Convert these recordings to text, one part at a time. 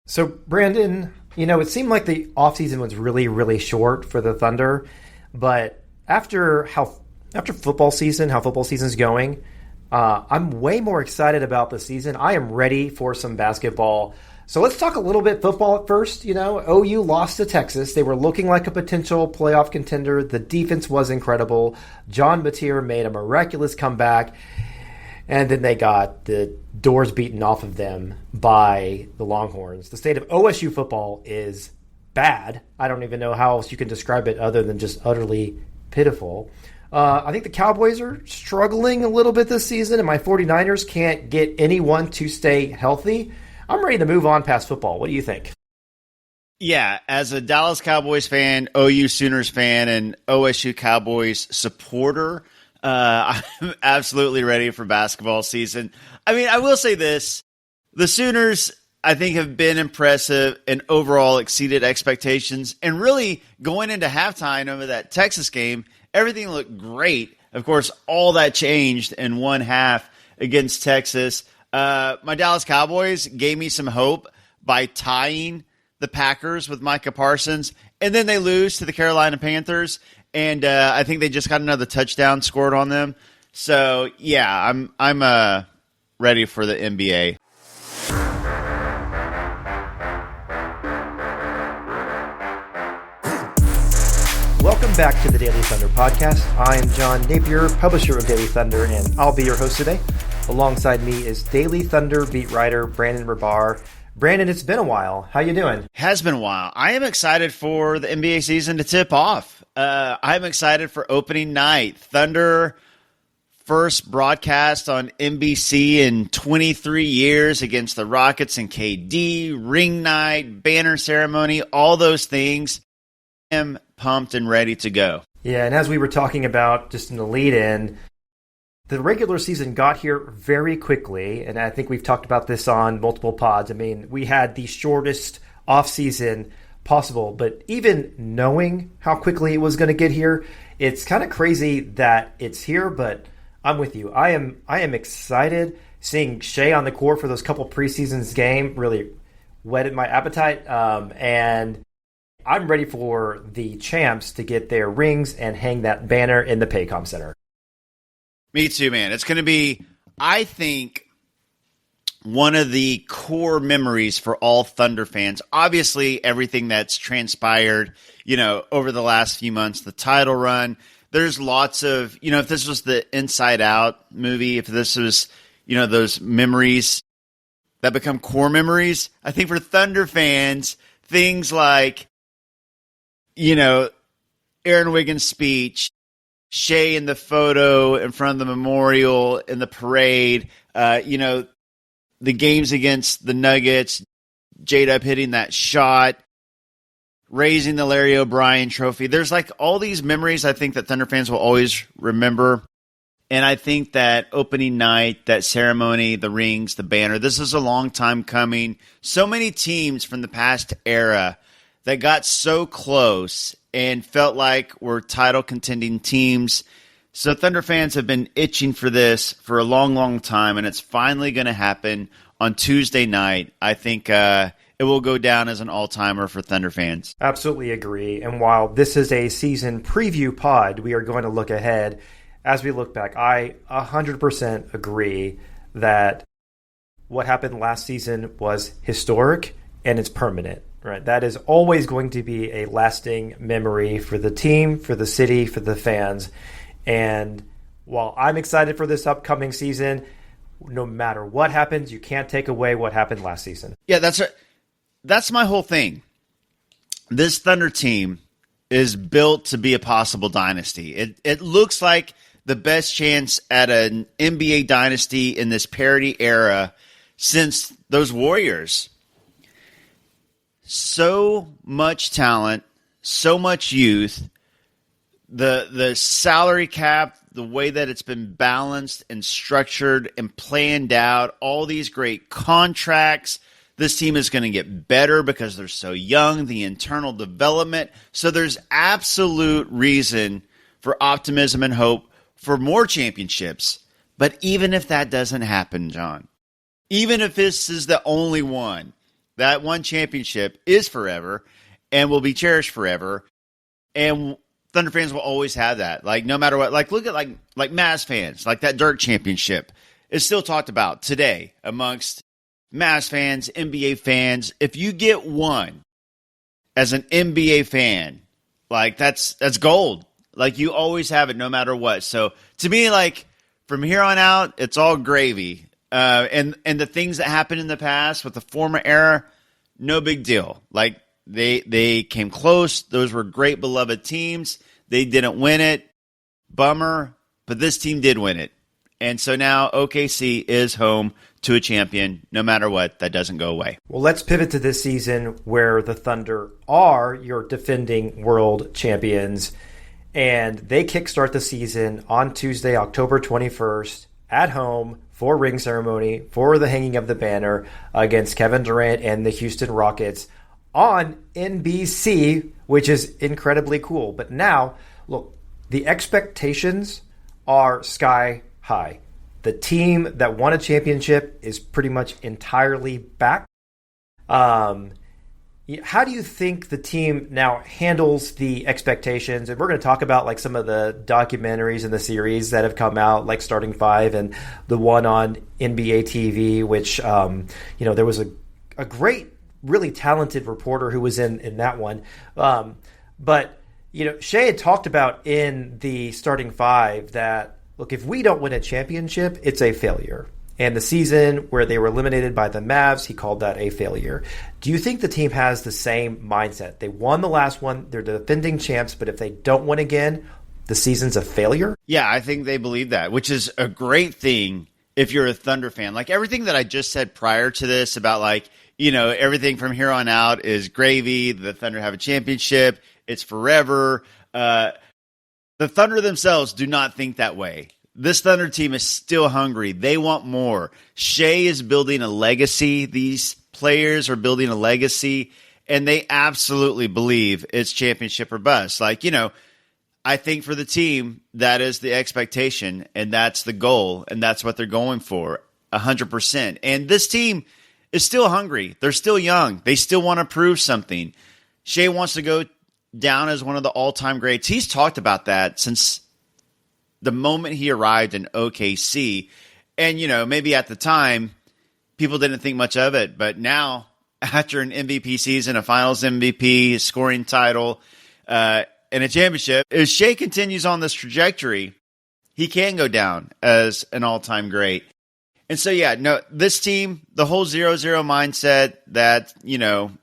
So, Brandon, it seemed like the offseason was really, really short for the Thunder, but after how football season's going, I'm way more excited about the season. I am ready for some basketball. So let's talk a little bit football at first. OU lost to Texas. They were looking like a potential playoff contender. The defense was incredible. John Napier made a miraculous comeback. And then they got the doors beaten off of them by the Longhorns. The state of OSU football is bad. I don't even know how else you can describe it other than just utterly pitiful. I think the Cowboys are struggling a little bit this season, and my 49ers can't get anyone to stay healthy. I'm ready to move on past football. What do you think? Yeah, as a Dallas Cowboys fan, OU Sooners fan, and OSU Cowboys supporter, I'm absolutely ready for basketball season. I mean, I will say this. The Sooners, I think, have been impressive and overall exceeded expectations. And really, going into halftime over that Texas game, everything looked great. Of course, all that changed in one half against Texas. My Dallas Cowboys gave me some hope by tying the Packers with Micah Parsons, and then they lose to the Carolina Panthers. And I think they just got another touchdown scored on them. So yeah, I'm ready for the NBA. Welcome back to the Daily Thunder podcast. I am John Napier, publisher of Daily Thunder, and I'll be your host today. Alongside me is Daily Thunder beat writer Brandon Rahbar. Brandon, it's been a while. How you doing? Has been a while. I am excited for the NBA season to tip off. I'm excited for opening night. Thunder first broadcast on NBC in 23 years against the Rockets and KD, ring night, banner ceremony, all those things. I'm pumped and ready to go. Yeah, and as we were talking about just in the lead-in, the regular season got here very quickly, and I think we've talked about this on multiple pods. I mean, we had the shortest offseason possible, but even knowing how quickly it was going to get here, it's kind of crazy that it's here, but I'm with you. I am excited. Seeing Shai on the court for those couple preseasons game really whetted my appetite, and I'm ready for the champs to get their rings and hang that banner in the Paycom Center. Me too, man. It's going to be, I think, one of the core memories for all Thunder fans. Obviously, everything that's transpired, over the last few months, the title run. There's lots of, if this was the Inside Out movie, if this was, those memories that become core memories, I think for Thunder fans, things like, Aaron Wiggins' speech, Shai in the photo in front of the memorial in the parade, the games against the Nuggets, J-Dub hitting that shot, raising the Larry O'Brien trophy. There's like all these memories I think that Thunder fans will always remember. And I think that opening night, that ceremony, the rings, the banner, this is a long time coming. So many teams from the past era that got so close and felt like were title contending teams. So Thunder fans have been itching for this for a long, long time, and it's finally going to happen on Tuesday night. I think it will go down as an all-timer for Thunder fans. Absolutely agree. And while this is a season preview pod, we are going to look ahead. As we look back, I 100% agree that what happened last season was historic and it's permanent. Right, that is always going to be a lasting memory for the team, for the city, for the fans. And while I'm excited for this upcoming season, no matter what happens, you can't take away what happened last season. Yeah, that's right. That's my whole thing. This Thunder team is built to be a possible dynasty. It looks like the best chance at an NBA dynasty in this parity era since those Warriors. So much talent, so much youth, the salary cap, the way that it's been balanced and structured and planned out, all these great contracts. This team is going to get better because they're so young, the internal development. So there's absolute reason for optimism and hope for more championships. But even if that doesn't happen, John, even if this is the only one, That one championship is forever and will be cherished forever. And Thunder fans will always have that. Like, no matter what. Like, look at, like Mavs fans. Like, that Dirk championship is still talked about today amongst Mavs fans, NBA fans. If you get one as an NBA fan, like, that's gold. Like, you always have it no matter what. So, to me, like, from here on out, it's all gravy. And the things that happened in the past with the former era, no big deal. Like, they came close. Those were great, beloved teams. They didn't win it. Bummer. But this team did win it. And so now OKC is home to a champion. No matter what, that doesn't go away. Well, let's pivot to this season where the Thunder are your defending world champions. And they kickstart the season on Tuesday, October 21st, at home for ring ceremony, for the hanging of the banner against Kevin Durant and the Houston Rockets on NBC, which is incredibly cool. But now, look, the expectations are sky high. The team that won a championship is pretty much entirely back. How do you think the team now handles the expectations? And we're going to talk about like some of the documentaries and the series that have come out, like Starting Five and the one on NBA TV, which, there was a great, really talented reporter who was in that one. But Shai had talked about in the Starting Five that, look, if we don't win a championship, it's a failure. And the season where they were eliminated by the Mavs, he called that a failure. Do you think the team has the same mindset? They won the last one. They're the defending champs. But if they don't win again, the season's a failure? Yeah, I think they believe that, which is a great thing if you're a Thunder fan. Like everything that I just said prior to this about everything from here on out is gravy. The Thunder have a championship. It's forever. The Thunder themselves do not think that way. This Thunder team is still hungry. They want more. Shai is building a legacy. These players are building a legacy, and they absolutely believe it's championship or bust. I think for the team, that is the expectation, and that's the goal, and that's what they're going for, 100%. And this team is still hungry. They're still young. They still want to prove something. Shai wants to go down as one of the all-time greats. He's talked about that since the moment he arrived in OKC. And, maybe at the time, people didn't think much of it. But now, after an MVP season, a finals MVP, scoring title, and a championship, if Shai continues on this trajectory, he can go down as an all-time great. And so, this team, the whole 0-0 mindset that,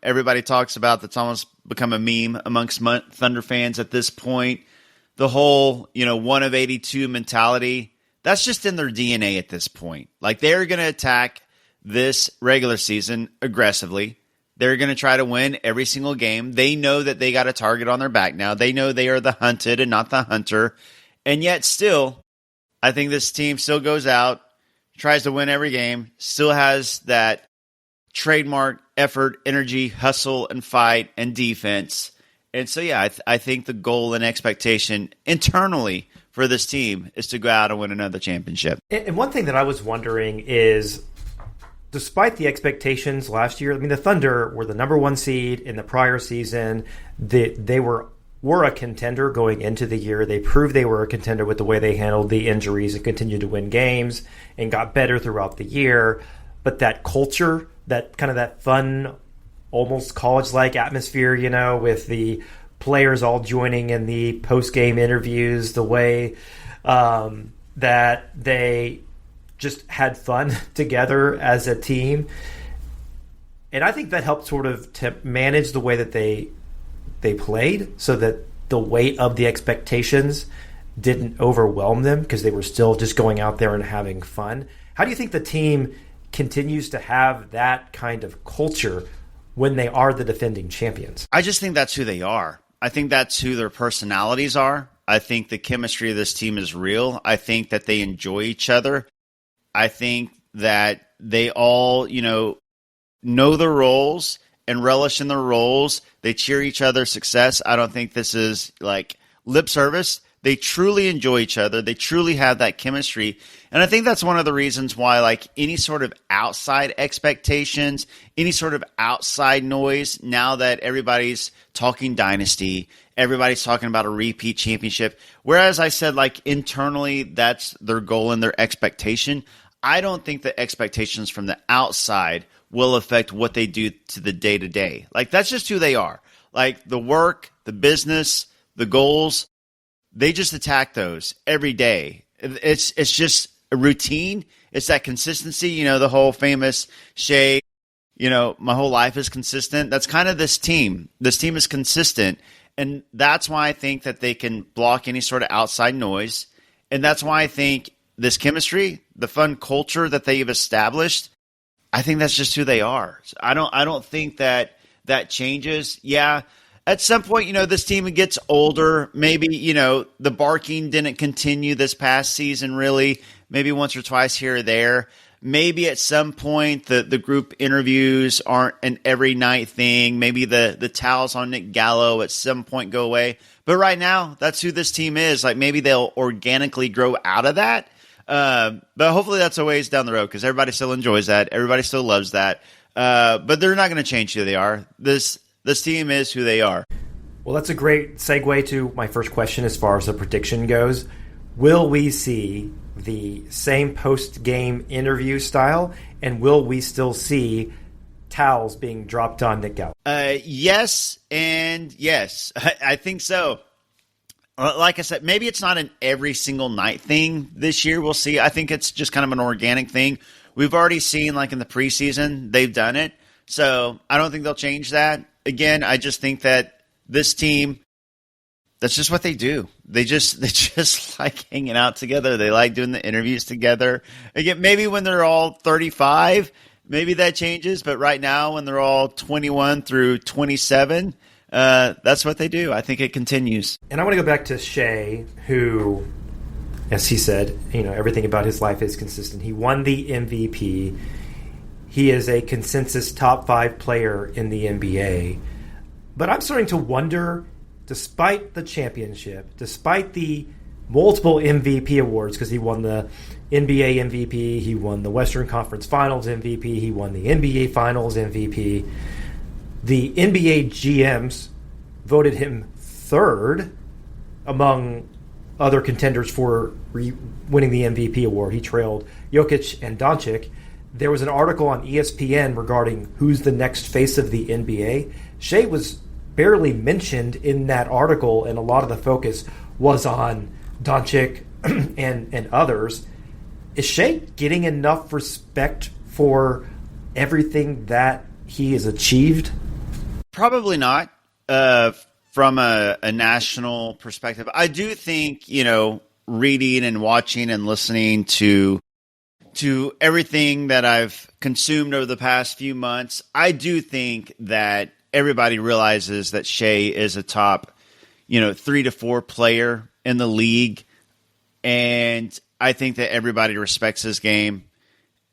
everybody talks about, that's almost become a meme amongst Thunder fans at this point. The whole, 1 of 82 mentality, that's just in their DNA at this point. Like, they're going to attack this regular season aggressively. They're going to try to win every single game. They know that they got a target on their back now. They know they are the hunted and not the hunter. And yet still, I think this team still goes out, tries to win every game, still has that trademark effort, energy, hustle, and fight, and defense. And so, I think the goal and expectation internally for this team is to go out and win another championship. And one thing that I was wondering is, despite the expectations last year, the Thunder were the number one seed in the prior season. They were a contender going into the year. They proved they were a contender with the way they handled the injuries and continued to win games and got better throughout the year. But that culture, that kind of that fun, almost college-like atmosphere, with the players all joining in the post-game interviews, the way that they just had fun together as a team. And I think that helped sort of to manage the way that they played so that the weight of the expectations didn't overwhelm them because they were still just going out there and having fun. How do you think the team continues to have that kind of culture when they are the defending champions? I just think that's who they are. I think that's who their personalities are. I think the chemistry of this team is real. I think that they enjoy each other. I think that they all, know their roles and relish in their roles. They cheer each other's success. I don't think this is like lip service. They truly enjoy each other. They truly have that chemistry. And I think that's one of the reasons why, like, any sort of outside expectations, any sort of outside noise, now that everybody's talking dynasty, everybody's talking about a repeat championship. Whereas I said, like, internally, that's their goal and their expectation. I don't think the expectations from the outside will affect what they do to the day-to-day. Like, that's just who they are. Like, the work, the business, the goals, they just attack those every day. It's just a routine. It's that consistency. You know, the whole famous Shai, you know, my whole life is consistent. That's kind of this team. This team is consistent. And that's why I think that they can block any sort of outside noise. And that's why I think this chemistry, the fun culture that they've established, I think that's just who they are. So I don't think that changes. Yeah, at some point, you know, this team gets older. Maybe, you know, the barking didn't continue this past season, really. Maybe once or twice here or there. Maybe at some point the group interviews aren't an every night thing. Maybe the towels on Nick Gallo at some point go away. But right now, that's who this team is. Like, maybe they'll organically grow out of that. But hopefully that's a ways down the road, because everybody still enjoys that. Everybody still loves that. But they're not going to change who they are. This team is who they are. Well, that's a great segue to my first question as far as the prediction goes. Will we see the same post-game interview style, and will we still see towels being dropped on Nick Gallo? Yes and yes. I think so. Like I said, maybe it's not an every single night thing this year. We'll see. I think it's just kind of an organic thing. We've already seen, like in the preseason, they've done it. So I don't think they'll change that. Again, I just think that this team, that's just what they do. They just like hanging out together. They like doing the interviews together. Again, maybe when they're all 35, maybe that changes. But right now, when they're all 21 through 27, that's what they do. I think it continues. And I want to go back to Shai, who, as he said, you know, everything about his life is consistent. He won the MVP. He is a consensus top 5 player in the NBA. But I'm starting to wonder, despite the championship, despite the multiple MVP awards, because he won the NBA MVP, he won the Western Conference Finals MVP, he won the NBA Finals MVP, the NBA GMs voted him third among other contenders for winning the MVP award. He trailed Jokic and Doncic. There was an article on ESPN regarding who's the next face of the NBA. Shai was barely mentioned in that article, and a lot of the focus was on Doncic and others. Is Shai getting enough respect for everything that he has achieved? Probably not. From a national perspective, I do think, you know, reading and watching and listening to everything that I've consumed over the past few months, I do think that everybody realizes that Shai is a top, 3 to 4 player in the league. And I think that everybody respects his game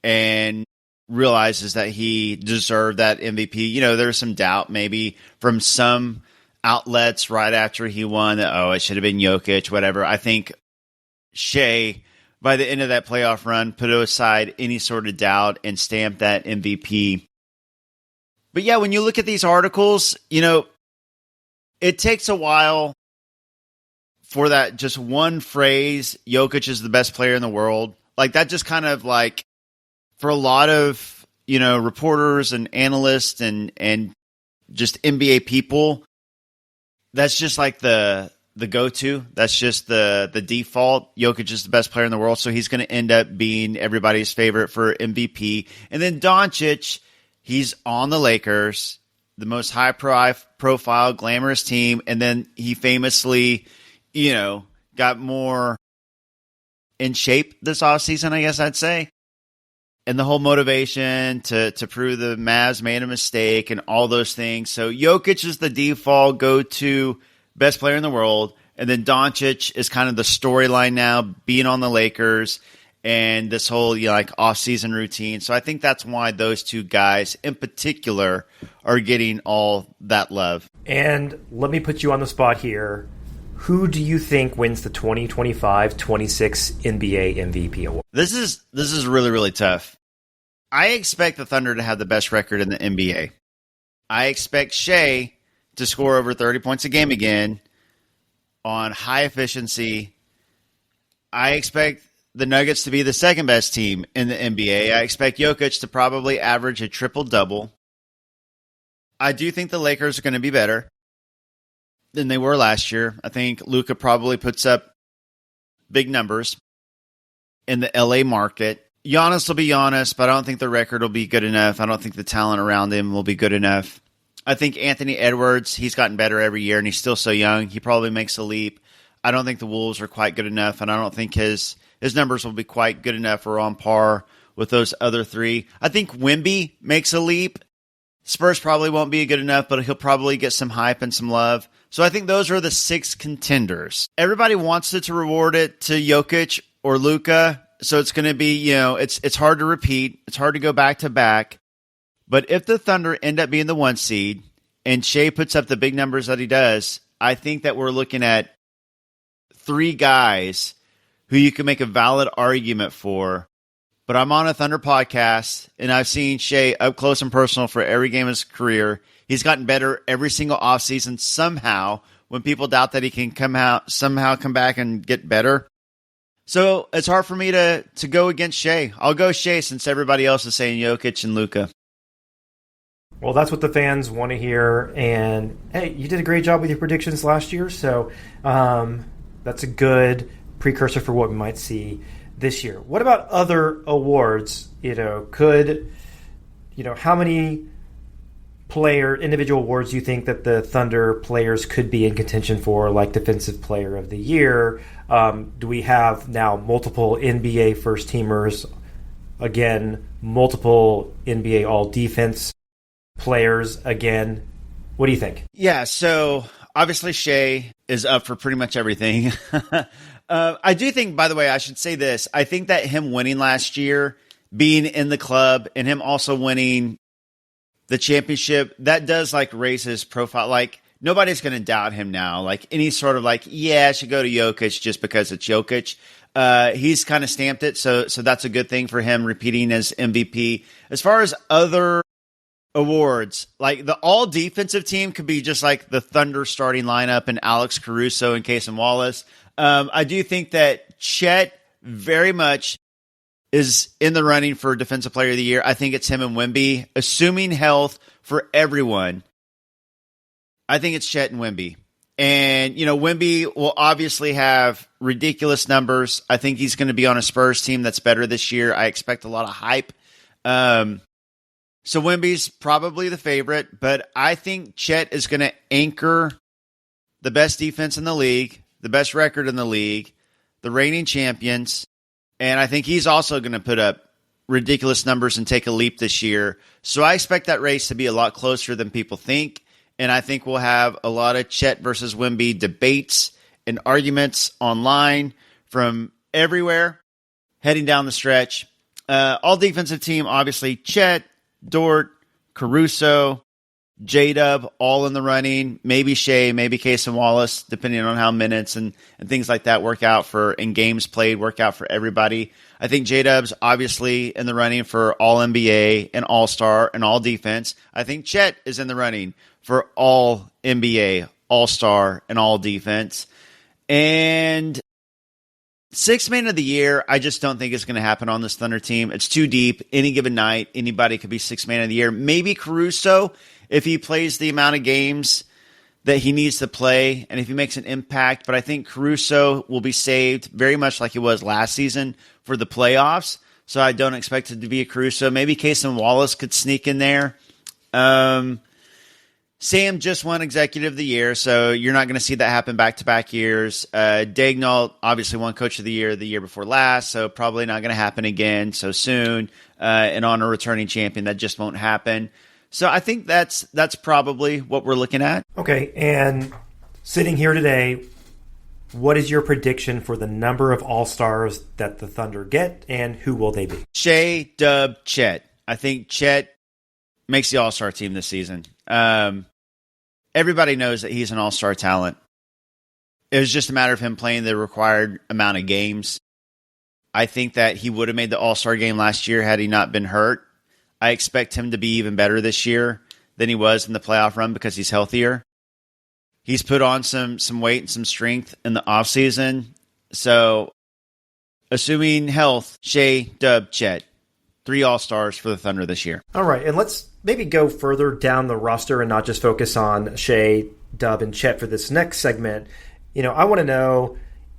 and realizes that he deserved that MVP. There was some doubt maybe from some outlets right after he won that, it should have been Jokic, whatever. I think Shai, by the end of that playoff run, put aside any sort of doubt and stamped that MVP. But yeah, when you look at these articles, it takes a while for that just one phrase, Jokic is the best player in the world. Like that just kind of like, for a lot of, reporters and analysts and just NBA people, that's just like the go-to. That's just the default. Jokic is the best player in the world, so he's going to end up being everybody's favorite for MVP. And then Doncic, he's on the Lakers, the most high-profile, glamorous team, and then he famously, got more in shape this offseason, I guess I'd say. And the whole motivation to prove the Mavs made a mistake and all those things. So Jokic is the default go-to best player in the world. And then Doncic is kind of the storyline now, being on the Lakers and this whole off-season routine. So I think that's why those two guys in particular are getting all that love. And let me put you on the spot here. who do you think wins the 2025-26 NBA MVP award? This is really, really tough. I expect the Thunder to have the best record in the NBA. I expect Shai to score over 30 points a game again on high efficiency. I expect the Nuggets to be the second best team in the NBA. I expect Jokic to probably average a triple-double. I do think the Lakers are going to be better than they were last year. I think Luka probably puts up big numbers in the LA market. Giannis will be Giannis, but I don't think the record will be good enough. I don't think the talent around him will be good enough. I think Anthony Edwards, he's gotten better every year, and he's still so young. He probably makes a leap. I don't think the Wolves are quite good enough, and I don't think his numbers will be quite good enough or on par with those other three. I think Wemby makes a leap. Spurs probably won't be good enough, but he'll probably get some hype and some love. So I think those are the 6 contenders. Everybody wants to reward it to Jokic or Luka, so it's going to be, it's hard to repeat. It's hard to go back to back. But if the Thunder end up being the 1 seed and Shai puts up the big numbers that he does, I think that we're looking at 3 guys who you can make a valid argument for. But I'm on a Thunder podcast, and I've seen Shai up close and personal for every game of his career. He's gotten better every single offseason somehow. When people doubt that he can somehow come back and get better. So it's hard for me to go against Shai. I'll go Shai since everybody else is saying Jokic and Luka. Well, that's what the fans want to hear. And, hey, you did a great job with your predictions last year, so that's a good precursor for what we might see this year. What about other awards? How many individual awards do you think that the Thunder players could be in contention for, like Defensive Player of the Year? Do we have now multiple NBA first-teamers? Again, multiple NBA All-Defense players again. What do you think? Yeah, so obviously Shai is up for pretty much everything. I do think, by the way, I should say this. I think that him winning last year, being in the club, and him also winning the championship, that does raise his profile. Nobody's going to doubt him now. Any sort of I should go to Jokic just because it's Jokic. He's kind of stamped it, so that's a good thing for him repeating as MVP. As far as other awards, the all defensive team could be just the Thunder starting lineup and Alex Caruso and Casey Wallace. I do think that Chet very much is in the running for Defensive Player of the Year. I think it's him and Wemby. Assuming health for everyone, I think it's Chet and Wemby. And, Wemby will obviously have ridiculous numbers. I think he's going to be on a Spurs team that's better this year. I expect a lot of hype. So Wemby's probably the favorite, but I think Chet is going to anchor the best defense in the league, the best record in the league, the reigning champions, and I think he's also going to put up ridiculous numbers and take a leap this year. So I expect that race to be a lot closer than people think, and I think we'll have a lot of Chet versus Wemby debates and arguments online from everywhere heading down the stretch. All defensive team, obviously, Chet, Dort, Caruso, J-Dub, all in the running. Maybe Shai, maybe Casey Wallace, depending on how minutes and things like that work out and games played work out for everybody. I think J-Dub's obviously in the running for All-NBA and All-Star and All-Defense. I think Chet is in the running for All-NBA, All-Star, and All-Defense. And Sixth man of the year, I just don't think it's going to happen on this Thunder team. It's too deep. Any given night, anybody could be sixth man of the year. Maybe Caruso, if he plays the amount of games that he needs to play and if he makes an impact. But I think Caruso will be saved very much like he was last season for the playoffs. So I don't expect it to be a Caruso. Maybe Casey Wallace could sneak in there. Sam just won Executive of the Year, so you're not going to see that happen back-to-back years. Daigneault obviously won Coach of the year before last, so probably not going to happen again so soon. And on a returning champion, that just won't happen. So I think that's probably what we're looking at. Okay, and sitting here today, what is your prediction for the number of All-Stars that the Thunder get, and who will they be? Shai, Dub, Chet. I think Chet makes the All-Star team this season. Everybody knows that he's an all-star talent. It was just a matter of him playing the required amount of games. I think that he would have made the All-Star game last year had he not been hurt. I expect him to be even better this year than he was in the playoff run because he's healthier. He's put on some weight and some strength in the offseason. So, assuming health, Shai, Dub, Chet, 3 All-Stars for the Thunder this year. All right, and let's maybe go further down the roster and not just focus on Shai, Dub, and Chet for this next segment. I want to know,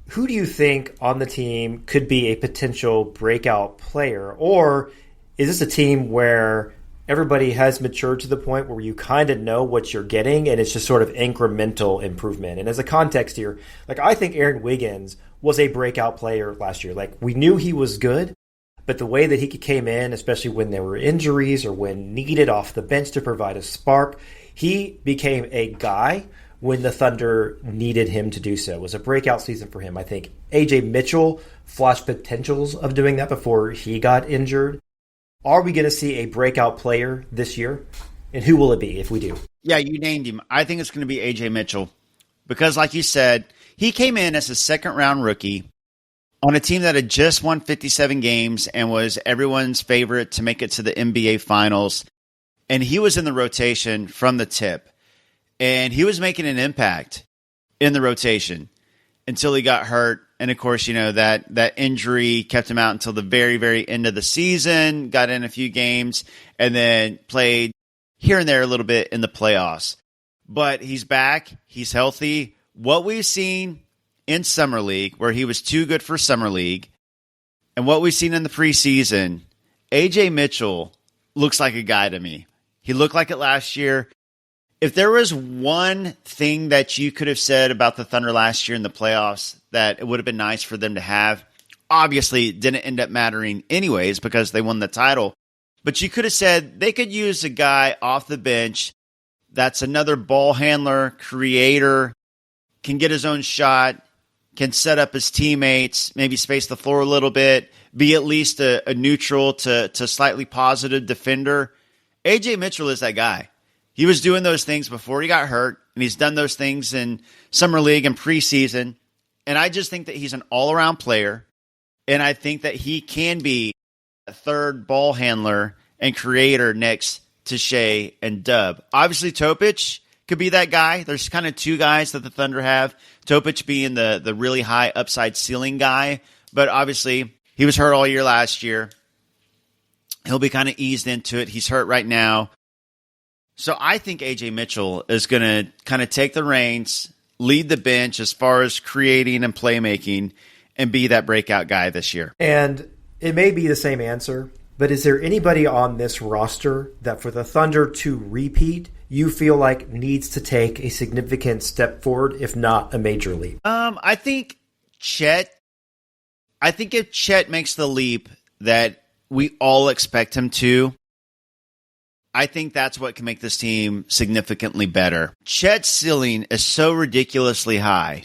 who do you think on the team could be a potential breakout player? Or is this a team where everybody has matured to the point where you kind of know what you're getting and it's just sort of incremental improvement? And as a context here, I think Aaron Wiggins was a breakout player last year. We knew he was good, but the way that he came in, especially when there were injuries or when needed off the bench to provide a spark, he became a guy when the Thunder needed him to do so. It was a breakout season for him. I think A.J. Mitchell flashed potentials of doing that before he got injured. Are we going to see a breakout player this year? And who will it be if we do? Yeah, you named him. I think it's going to be A.J. Mitchell. Because like you said, he came in as a second-round rookie on a team that had just won 57 games and was everyone's favorite to make it to the NBA Finals. And he was in the rotation from the tip. And he was making an impact in the rotation until he got hurt. And, of course, that injury kept him out until the very, very end of the season, got in a few games, and then played here and there a little bit in the playoffs. But he's back. He's healthy. What we've seen in Summer League, where he was too good for Summer League, and what we've seen in the preseason, A.J. Mitchell looks like a guy to me. He looked like it last year. If there was one thing that you could have said about the Thunder last year in the playoffs that it would have been nice for them to have, obviously it didn't end up mattering anyways because they won the title. But you could have said they could use a guy off the bench that's another ball handler, creator, can get his own shot, can set up his teammates, maybe space the floor a little bit, be at least a neutral to slightly positive defender. A.J. Mitchell is that guy. He was doing those things before he got hurt, and he's done those things in Summer League and preseason. And I just think that he's an all-around player, and I think that he can be a third ball handler and creator next to Shai and Dub. Obviously, Topic could be that guy. There's kind of 2 guys that the Thunder have, Topic being the really high upside ceiling guy, but obviously he was hurt all year last year. He'll be kind of eased into it. He's hurt right now. So I think A.J. Mitchell is going to kind of take the reins, lead the bench as far as creating and playmaking, and be that breakout guy this year. And it may be the same answer, but is there anybody on this roster that for the Thunder to repeat, you feel like needs to take a significant step forward, if not a major leap? I think Chet. I think if Chet makes the leap that we all expect him to, I think that's what can make this team significantly better. Chet's ceiling is so ridiculously high,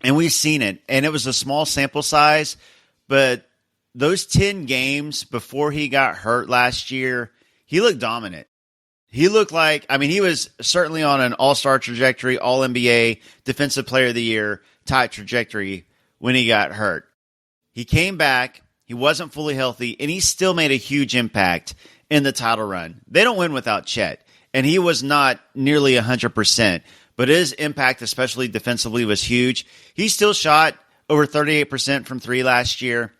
and we've seen it, and it was a small sample size, but those 10 games before he got hurt last year, he looked dominant. He looked like, he was certainly on an all-star trajectory, all-NBA, Defensive Player of the Year type trajectory when he got hurt. He came back, he wasn't fully healthy, and he still made a huge impact in the title run. They don't win without Chet, and he was not nearly 100%, but his impact, especially defensively, was huge. He still shot over 38% from 3 last year.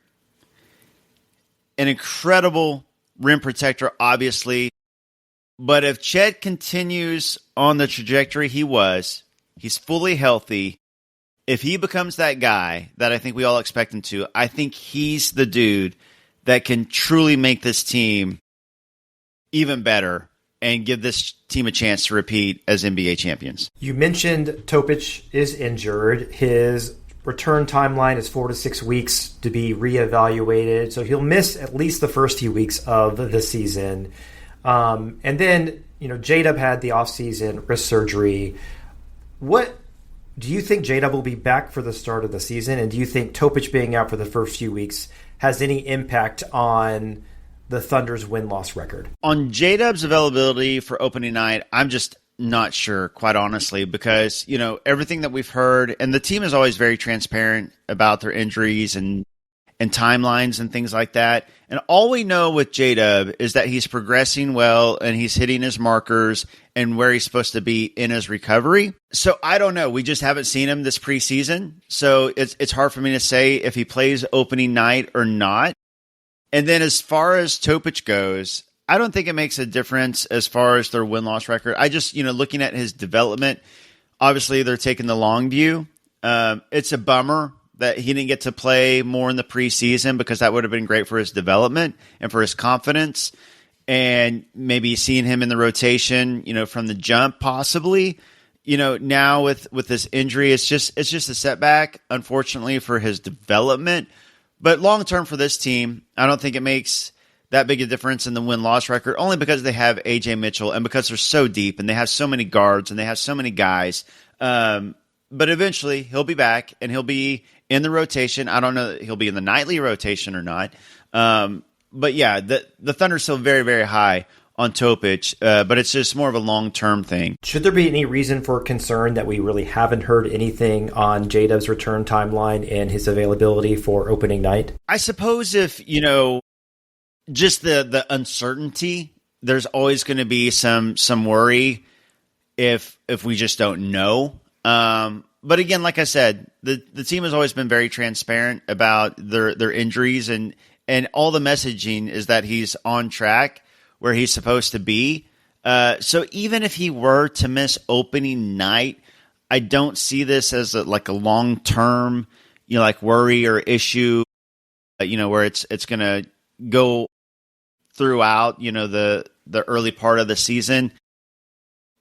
An incredible rim protector, obviously, but if Chet continues on the trajectory he's fully healthy. If he becomes that guy that I think we all expect him to, I think he's the dude that can truly make this team even better and give this team a chance to repeat as NBA champions. You mentioned Topic is injured. His return timeline is 4 to 6 weeks to be reevaluated, so he'll miss at least the first few weeks of the season. And then, J-Dub had the offseason wrist surgery. What do you think J-Dub will be back for the start of the season? And do you think Topic being out for the first few weeks has any impact on the Thunder's win-loss record? On J-Dub's availability for opening night, I'm just not sure, quite honestly, because, everything that we've heard, and the team is always very transparent about their injuries and timelines and things like that. And all we know with J-Dub is that he's progressing well and he's hitting his markers and where he's supposed to be in his recovery. So I don't know. We just haven't seen him this preseason. So it's hard for me to say if he plays opening night or not. And then as far as Topic goes, I don't think it makes a difference as far as their win-loss record. I just, looking at his development, obviously they're taking the long view. It's a bummer that he didn't get to play more in the preseason because that would have been great for his development and for his confidence. And maybe seeing him in the rotation, from the jump possibly. Now with this injury, it's just a setback, unfortunately, for his development. But long-term for this team, I don't think it makes that big a difference in the win-loss record, only because they have A.J. Mitchell and because they're so deep and they have so many guards and they have so many guys. But eventually he'll be back and he'll be in the rotation. I don't know that he'll be in the nightly rotation or not. But yeah, the Thunder's still very, very high on Topic, but it's just more of a long-term thing. Should there be any reason for concern that we really haven't heard anything on J-Dub's return timeline and his availability for opening night? I suppose if, just the uncertainty, there's always going to be some worry if we just don't know. But again, like I said, the team has always been very transparent about their injuries and all the messaging is that he's on track where he's supposed to be. So even if he were to miss opening night, I don't see this as a long-term, worry or issue, where it's going to go throughout, the early part of the season.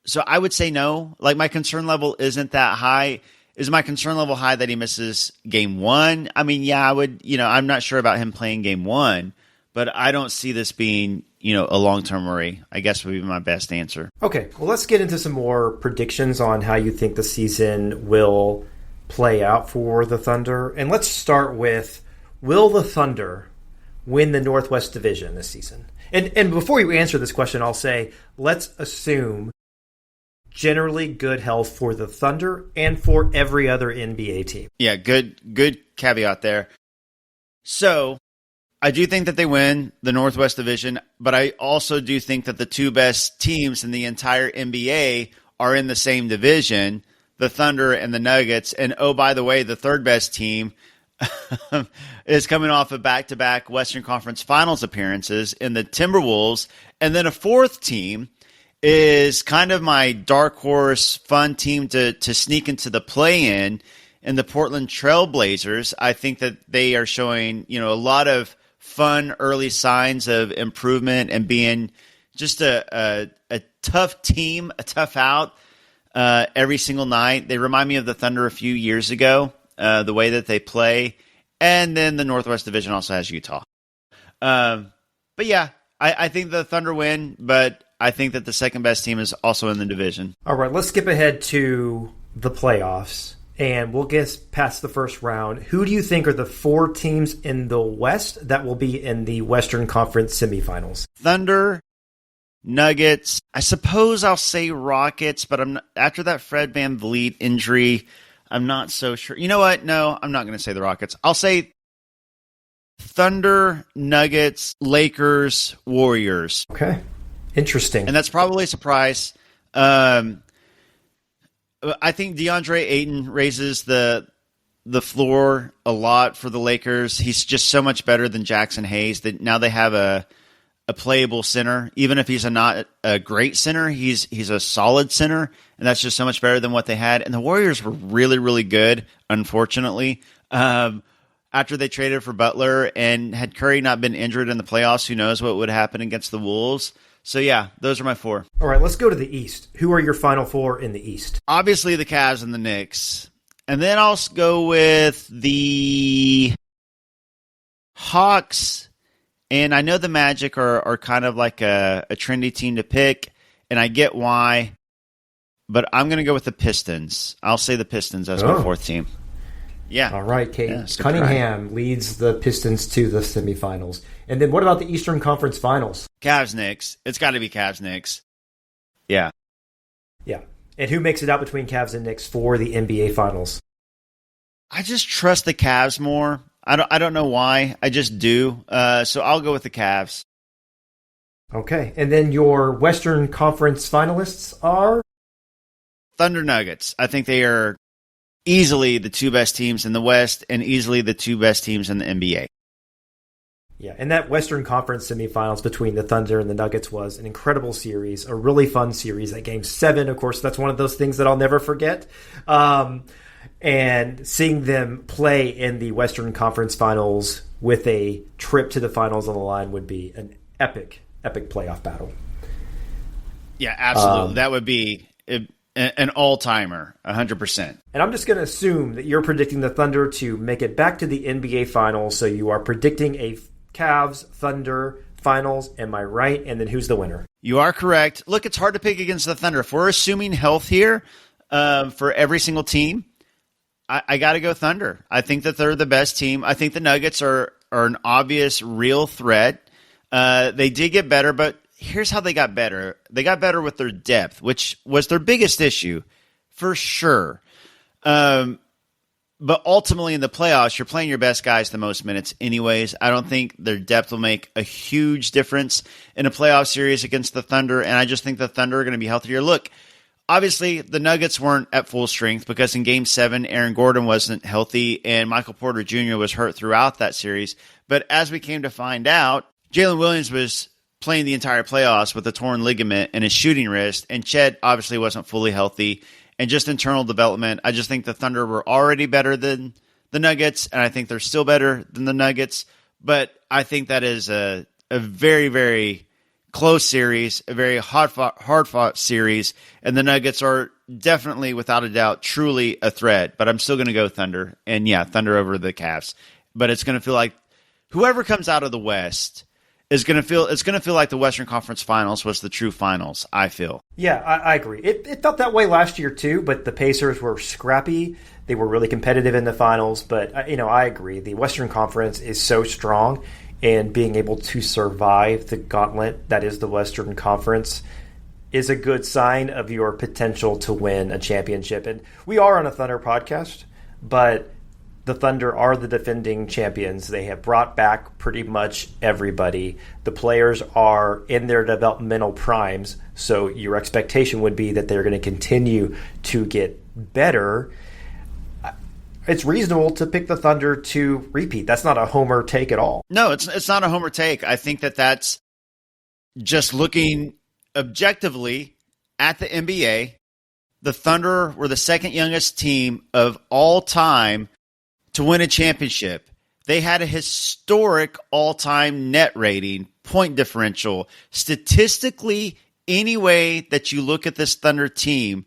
So I would say no. My concern level isn't that high. Is my concern level high that he misses game one? I mean, yeah, I would, I'm not sure about him playing game one, but I don't see this being, a long-term worry, I guess would be my best answer. Okay, well, let's get into some more predictions on how you think the season will play out for the Thunder. And let's start with, will the Thunder win the Northwest Division this season? And before you answer this question, I'll say, let's assume generally good health for the Thunder and for every other NBA team. Yeah, good caveat there. So I do think that they win the Northwest Division, but I also do think that the two best teams in the entire NBA are in the same division, the Thunder and the Nuggets. And oh, by the way, the third best team is coming off of back-to-back Western Conference Finals appearances in the Timberwolves. And then a fourth team is kind of my dark horse fun team to sneak into the play-in the Portland Trail Blazers. I think that they are showing, a lot of fun early signs of improvement and being just a tough team, a tough out every single night. They remind me of the Thunder a few years ago, the way that they play. And then the Northwest Division also has Utah. But yeah, I think the Thunder win, but I think that the second best team is also in the division. All right, let's skip ahead to the playoffs, and we'll get past the first round. Who do you think are the four teams in the West that will be in the Western Conference semifinals? Thunder, Nuggets. I suppose I'll say Rockets, but after that Fred VanVleet injury, I'm not so sure. You know what? No, I'm not going to say the Rockets. I'll say Thunder, Nuggets, Lakers, Warriors. Okay. Interesting. And that's probably a surprise. I think DeAndre Ayton raises the floor a lot for the Lakers. He's just so much better than Jackson Hayes that now they have a playable center. Even if he's not a great center, he's a solid center, and that's just so much better than what they had. And the Warriors were really, really good, unfortunately. After they traded for Butler, and had Curry not been injured in the playoffs, who knows what would happen against the Wolves. So, yeah, those are my four. All right, let's go to the East. Who are your final four in the East? Obviously, the Cavs and the Knicks. And then I'll go with the Hawks. And I know the Magic are kind of like a trendy team to pick, and I get why. But I'm going to go with the Pistons. I'll say the Pistons as my fourth team. Yeah. All right, Kate. Yeah, Cunningham leads the Pistons to the semifinals. And then what about the Eastern Conference Finals? Cavs Knicks. It's got to be Cavs Knicks. Yeah. Yeah. And who makes it out between Cavs and Knicks for the NBA Finals? I just trust the Cavs more. I don't know why. I just do. So I'll go with the Cavs. Okay. And then your Western Conference finalists are? Thunder Nuggets. I think they are easily the two best teams in the West and easily the two best teams in the NBA. Yeah, and that Western Conference semifinals between the Thunder and the Nuggets was an incredible series, a really fun series. That Game 7, of course, that's one of those things that I'll never forget. And seeing them play in the Western Conference Finals with a trip to the finals on the line would be an epic playoff battle. Yeah, absolutely. That would be an all-timer, 100%. And I'm just going to assume that you're predicting the Thunder to make it back to the NBA Finals, so you are predicting a Cavs Thunder Finals. Am I right? And then who's the winner? You are correct. Look, it's hard to pick against the Thunder. If we're assuming health here for every single team, I got to go Thunder. I think that they're the best team. I think the Nuggets are an obvious, real threat. They did get better, but here's how they got better. They got better with their depth, which was their biggest issue, for sure. But ultimately in the playoffs, you're playing your best guys the most minutes anyways. I don't think their depth will make a huge difference in a playoff series against the Thunder, and I just think the Thunder are going to be healthier. Look, obviously the Nuggets weren't at full strength because in Game 7, Aaron Gordon wasn't healthy, and Michael Porter Jr. was hurt throughout that series. But as we came to find out, Jalen Williams was playing the entire playoffs with a torn ligament in his shooting wrist, and Chet obviously wasn't fully healthy. And just internal development, I just think the Thunder were already better than the Nuggets, and I think they're still better than the Nuggets. But I think that is a very, very close series, a very hard-fought series, and the Nuggets are definitely, without a doubt, truly a threat. But I'm still going to go Thunder, and yeah, Thunder over the Cavs. But it's going to feel like whoever comes out of the West is going to feel like the Western Conference Finals was the true finals, I feel. Yeah, I agree. It felt that way last year too, but the Pacers were scrappy. They were really competitive in the finals, but I agree. The Western Conference is so strong, and being able to survive the gauntlet that is the Western Conference is a good sign of your potential to win a championship. And we are on a Thunder podcast, but the Thunder are the defending champions. They have brought back pretty much everybody. The players are in their developmental primes, so your expectation would be that they're going to continue to get better. It's reasonable to pick the Thunder to repeat. That's not a homer take at all. No, it's not a homer take. I think that's just looking objectively at the NBA. The Thunder were the second youngest team of all time to win a championship. They had a historic all-time net rating, point differential. Statistically, any way that you look at this Thunder team,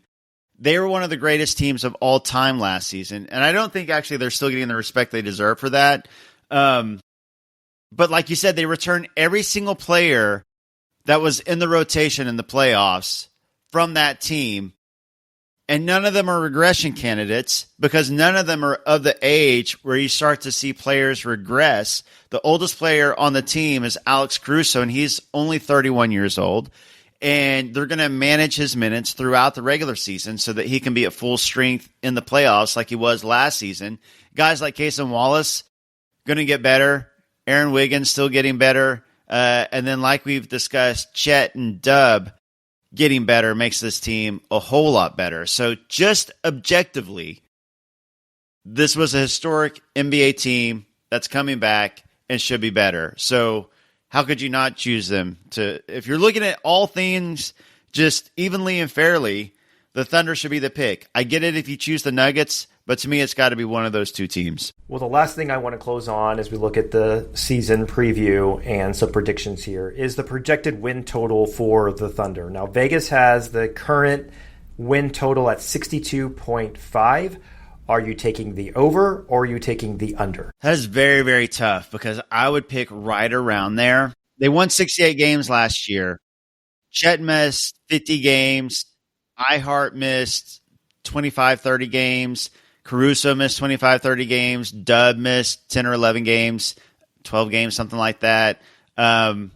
they were one of the greatest teams of all time last season. And I don't think actually they're still getting the respect they deserve for that. But like you said, they returned every single player that was in the rotation in the playoffs from that team. And none of them are regression candidates because none of them are of the age where you start to see players regress. The oldest player on the team is Alex Caruso, and he's only 31 years old. And they're going to manage his minutes throughout the regular season so that he can be at full strength in the playoffs like he was last season. Guys like Cason Wallace, going to get better. Aaron Wiggins still getting better. And then like we've discussed, Chet and Dub getting better makes this team a whole lot better. So just objectively, this was a historic NBA team that's coming back and should be better. So how could you not choose them to, if you're looking at all things just evenly and fairly, the Thunder should be the pick. I get it if you choose the Nuggets, but to me, it's got to be one of those two teams. Well, the last thing I want to close on as we look at the season preview and some predictions here is the projected win total for the Thunder. Now, Vegas has the current win total at 62.5. Are you taking the over or are you taking the under? That is very, very tough because I would pick right around there. They won 68 games last year. Chet missed 50 games. Ihart missed 25, 30 games. Caruso missed 25, 30 games. Dub missed 10 or 11 games, 12 games, something like that. But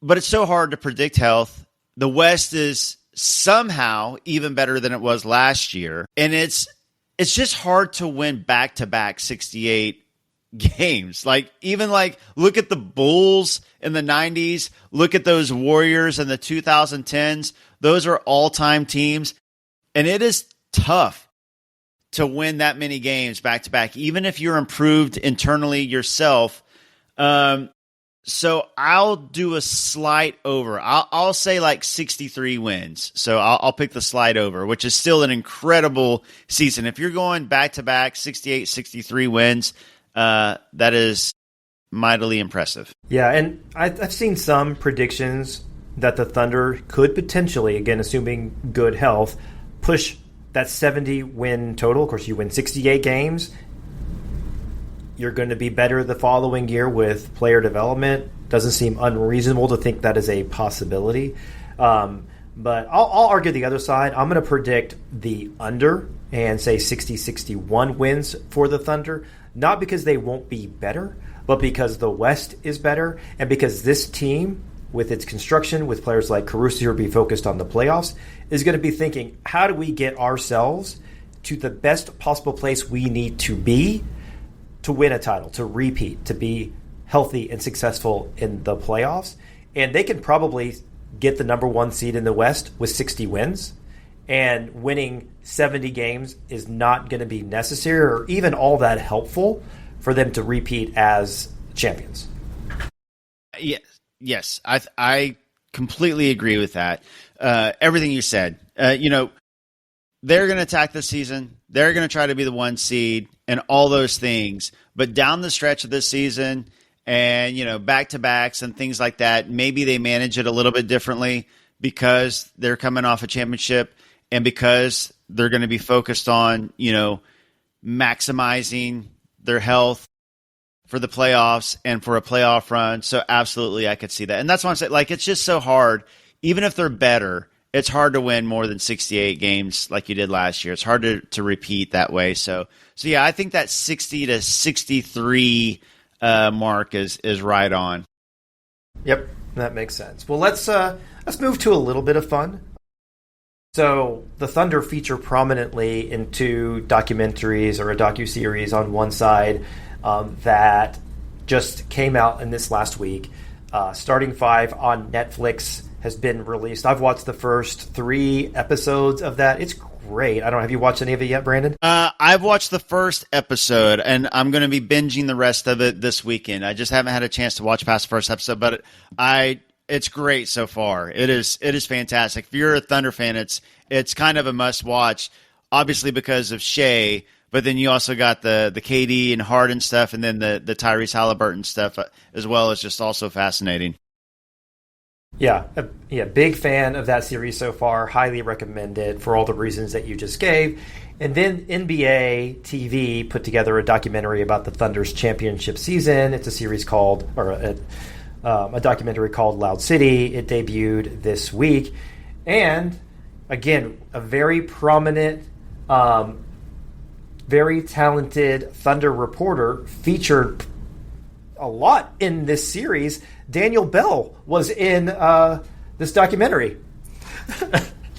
it's so hard to predict health. The West is somehow even better than it was last year. And it's just hard to win back-to-back 68 games. Look at the Bulls in the 90s. Look at those Warriors in the 2010s. Those are all-time teams. And it is tough to win that many games back-to-back, even if you're improved internally yourself. So I'll do a slight over. I'll say 63 wins. So I'll pick the slight over, which is still an incredible season. If you're going back-to-back 68, 63 wins, that is mightily impressive. Yeah, and I've seen some predictions that the Thunder could potentially, again, assuming good health, push that 70-win total. Of course, you win 68 games. You're going to be better the following year with player development. Doesn't seem unreasonable to think that is a possibility. But I'll argue the other side. I'm going to predict the under and say 60-61 wins for the Thunder. Not because they won't be better, but because the West is better and because this team, with its construction, with players like Caruso who will be focused on the playoffs, is going to be thinking, how do we get ourselves to the best possible place we need to be to win a title, to repeat, to be healthy and successful in the playoffs? And they can probably get the number one seed in the West with 60 wins. And winning 70 games is not going to be necessary or even all that helpful for them to repeat as champions. Yes, I completely agree with that. Everything you said. They're going to attack this season. They're going to try to be the one seed and all those things. But down the stretch of this season and, back-to-backs and things like that, maybe they manage it a little bit differently because they're coming off a championship and because they're going to be focused on, maximizing their health for the playoffs and for a playoff run. So absolutely, I could see that. And that's why I'm saying, it's just so hard. Even if they're better, it's hard to win more than 68 games like you did last year. It's hard to repeat that way. So yeah, I think that 60 to 63 mark is right on. Yep, that makes sense. Well, let's move to a little bit of fun. So the Thunder feature prominently in two documentaries or a docuseries on one side that just came out in this last week. Starting Five on Netflix has been released. I've watched the first 3 episodes of that. It's great. I don't know. Have you watched any of it yet, Brandon? I've watched the first episode, and I'm going to be binging the rest of it this weekend. I just haven't had a chance to watch past the first episode, but it's great so far. It is fantastic. If you're a Thunder fan, it's kind of a must watch, obviously because of Shai, but then you also got the KD and Harden stuff, and then the Tyrese Halliburton stuff as well is just also fascinating. Yeah, big fan of that series so far. Highly recommend it for all the reasons that you just gave. And then NBA TV put together a documentary about the Thunder's championship season. It's a series called, or a documentary called Loud City. It debuted this week. And again, a very prominent, very talented Thunder reporter featured a lot in this series. Daniel Bell was in this documentary.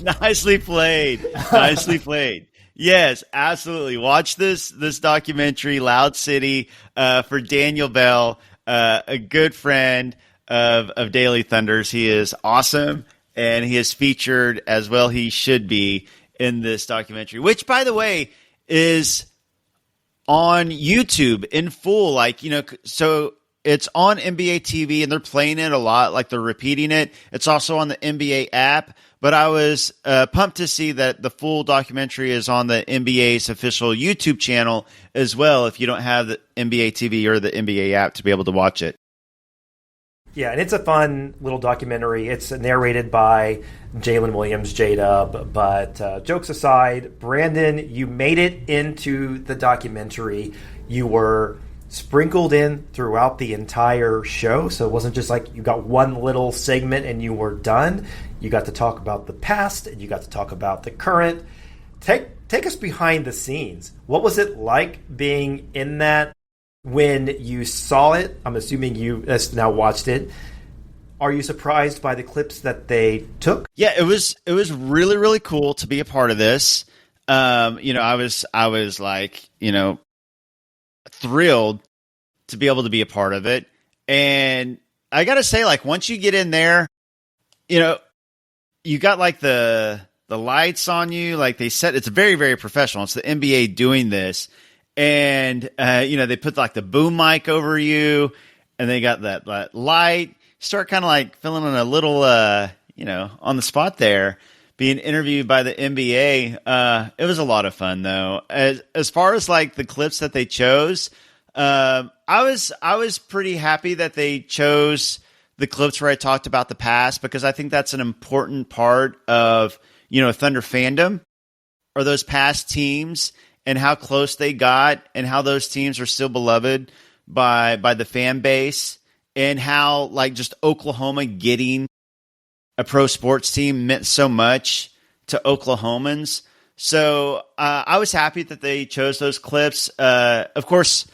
Nicely played. Nicely played. Yes, absolutely. Watch this documentary, Loud City, for Daniel Bell, a good friend of Daily Thunders. He is awesome, and he is featured as well. He should be in this documentary, which, by the way, is on YouTube in full. So it's on NBA TV, and they're playing it a lot, they're repeating it. It's also on the NBA app. But I was pumped to see that the full documentary is on the NBA's official YouTube channel as well, if you don't have the NBA TV or the NBA app to be able to watch it. Yeah, and it's a fun little documentary. It's narrated by Jalen Williams, J-Dub. But jokes aside, Brandon, you made it into the documentary. You were sprinkled in throughout the entire show, so it wasn't just like you got one little segment and you were done. You got to talk about the past, and you got to talk about the current. Take us behind the scenes. What was it like being in that when you saw it? I'm assuming you have now watched it. Are you surprised by the clips that they took? Yeah, it was really, really cool to be a part of this. I was like, thrilled to be able to be a part of it. And I got to say, like, once you get in there, you got like the lights on you, like they set, it's very, very professional. It's the NBA doing this. And, they put like the boom mic over you and they got that light, start kind of like feeling a little, on the spot there, being interviewed by the NBA. It was a lot of fun though. As far as like the clips that they chose, I was pretty happy that they chose the clips where I talked about the past, because I think that's an important part of, Thunder fandom, or those past teams and how close they got and how those teams are still beloved by the fan base, and how like just Oklahoma getting a pro sports team meant so much to Oklahomans. So I was happy that they chose those clips. Of course,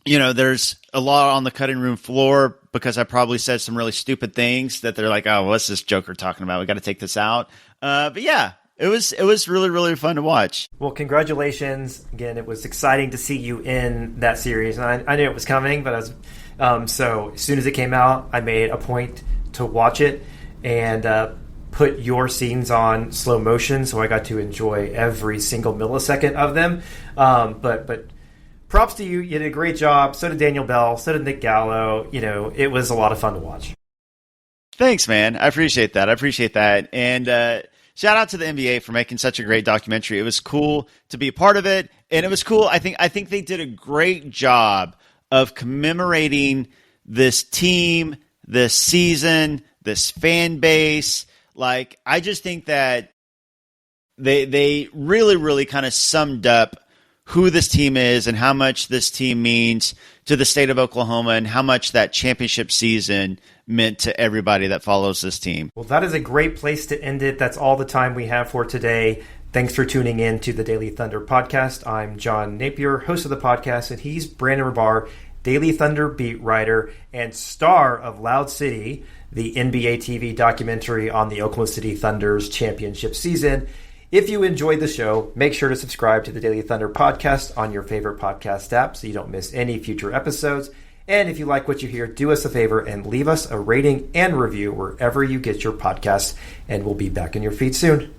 there's a lot on the cutting room floor because I probably said some really stupid things that they're like, oh, what's this joker talking about? We got to take this out. But yeah, it was really, really fun to watch. Well, congratulations. Again, it was exciting to see you in that series. And I knew it was coming, but I was, so as soon as it came out, I made a point to watch it and put your scenes on slow motion. So I got to enjoy every single millisecond of them. But props to you. You did a great job. So did Daniel Bell. So did Nick Gallo. It was a lot of fun to watch. Thanks, man. I appreciate that. And shout out to the NBA for making such a great documentary. It was cool to be a part of it. And it was cool. I think they did a great job of commemorating this team, this season, this fan base. Like, I just think that they really, really kind of summed up who this team is and how much this team means to the state of Oklahoma and how much that championship season meant to everybody that follows this team. Well, that is a great place to end it. That's all the time we have for today. Thanks for tuning in to the Daily Thunder podcast. I'm John Napier, host of the podcast, and he's Brandon Rahbar, Daily Thunder beat writer and star of Loud City, the NBA TV documentary on the Oklahoma City Thunder's championship season. If you enjoyed the show, make sure to subscribe to the Daily Thunder podcast on your favorite podcast app so you don't miss any future episodes. And if you like what you hear, do us a favor and leave us a rating and review wherever you get your podcasts, and we'll be back in your feed soon.